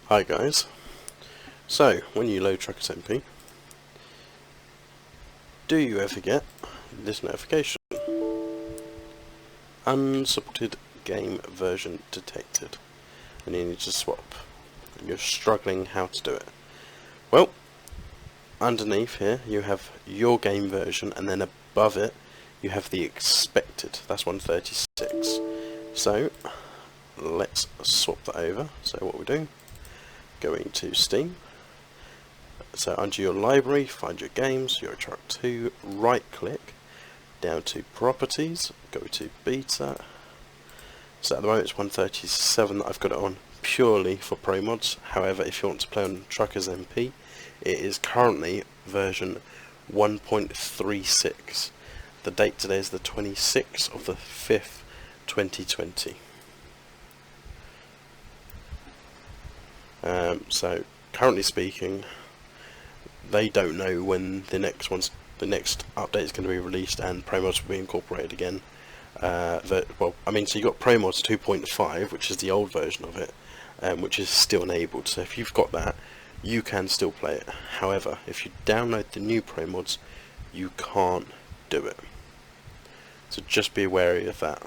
Hi guys, so when you load Truckers MP, do you ever get this notification? Unsupported game version detected, and you need to swap, and you're struggling how to do it. Well, underneath here you have your game version, and then above it you have the expected, that's 136. So let's swap that over. So what we do, go into Steam, so under your library, find your games, Euro Truck 2, right click, down to properties, go to beta. So at the moment it's 137 that I've got it on purely for pro mods. However, if you want to play on Truckers MP, it is currently version 1.36. The date today is the 26th of the 5th, 2020. So currently speaking, they don't know when the next update is going to be released and pro mods will be incorporated again. So you got pro mods 2.5, which is the old version of it, which is still enabled. So if you've got that, you can still play it. However, if you download the new pro mods, you can't do it. So just be wary of that.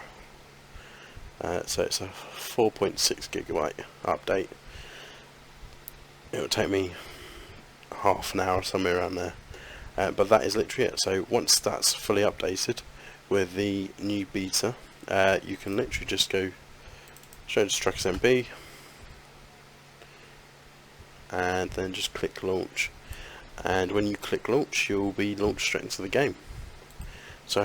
So it's a 4.6 gigabyte update. It will take me half an hour, somewhere around there. But that is literally it. So once that's fully updated with the new beta, you can literally just go show Truckers MP and then just click launch. And when you click launch, you'll be launched straight into the game. So